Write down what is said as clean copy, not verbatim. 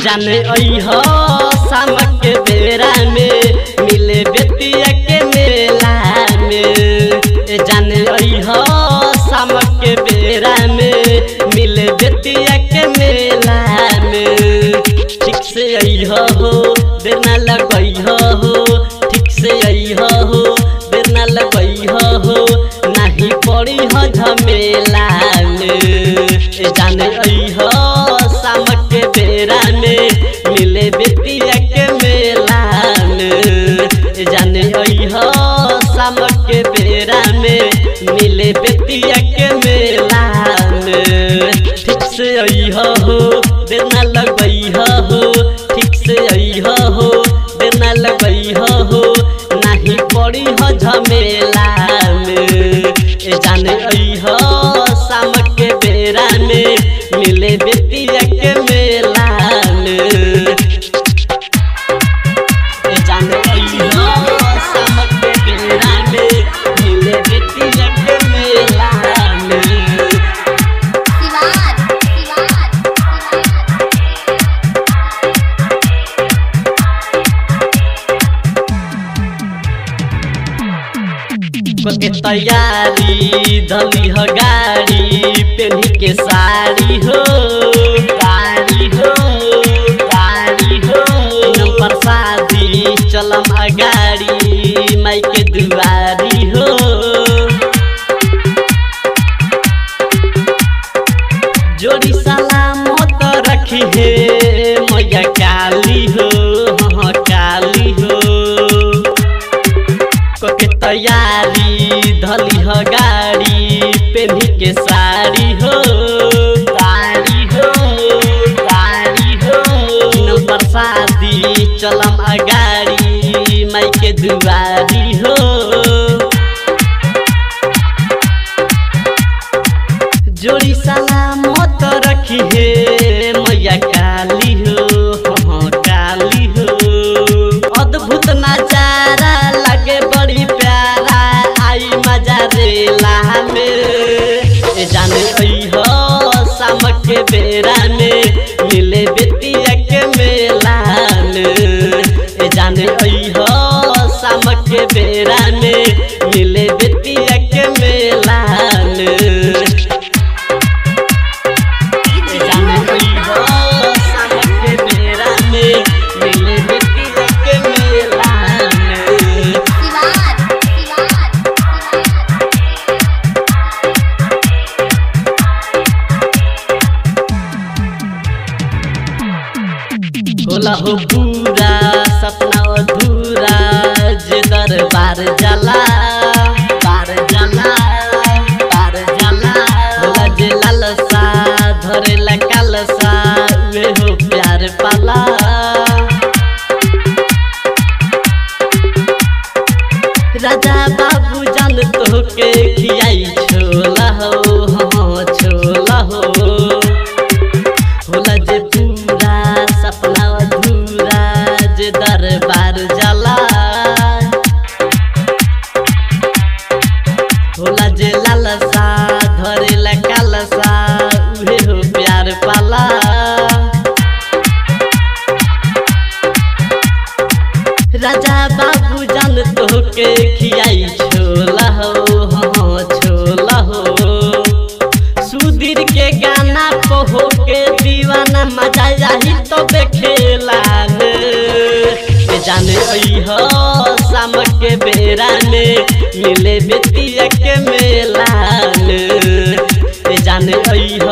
जाने अइह शाम के बेरा में मिले बेतिया के मेला में। जाने अइह शाम के बेरा में मिले बेतिया के मेला में। ठीक से अइह हो देर ना लगइह हो, ठीक से अइह हो देर ना लगइह हो, नहीं पड़ी हो झमेला में। जाने अइह शाम के बेरा में मिले बेतिया के मेला में। जाने अइह शाम के बेरा में मिले बेतिया के मेला में। ठीक से अइह हो देर ना लगइह हो, ठीक से अइह हो देर ना लगइह हो, नहीं पड़ी हो झमेला में। जाने अइह शाम के बेरा में मिले बेतिया के मेला में। जाने अइह शाम के बेरा में मिले बेतिया के मेला में। के तैयारी धली हो गाड़ी पेनी के साड़ी हो, साड़ी हो, साड़ी हो। प्रसादी चलम अगाड़ी माई के दुआरी हो। जोड़ी सलामत रखी है मैया काली हो, हाँ काली हो। के तैयारी धली हो गाड़ी पेनी के साड़ी हो, साड़ी हो, साड़ी हो। प्रसादी चलम अगाड़ी माई के दुआरी हो। जोड़ी सलामत रखी है मैया काली हो, हाँ काली हो। अद्भुत नजारा लगे बड़ी प्यारा आई मजा रेला में। जाने अइह शाम के बेरा में मिले बेतिया के मेला में। जाने अइह शाम के बेरा में मिले बेतिया के मेला में। जाने अइह शाम के बेरा में मिले बेतिया के मेला में। होला हो पूरा सपना अधूरा जे दरबार जाला, बार जाला, बार जाला। होला जे लालसा धरेला कालसा वे हो प्यार पाला। राजा बाबू जान तो के खियाई छोला हो, हाँ छोला हो। होला जे पूरा सपना अधूरा जे दरबार जाला। होला जे लालसा धरेला कालसा उहे हो प्यार पाला। राजा बाबू जान तो के खियाई छोला हो, हाँ छोला हो। सुधीर के गाना को हो के दीवाना मजा आई तो खेला में। जाने अइह शाम के बेरा में मिले बेतिया के मेला में। जाने अइह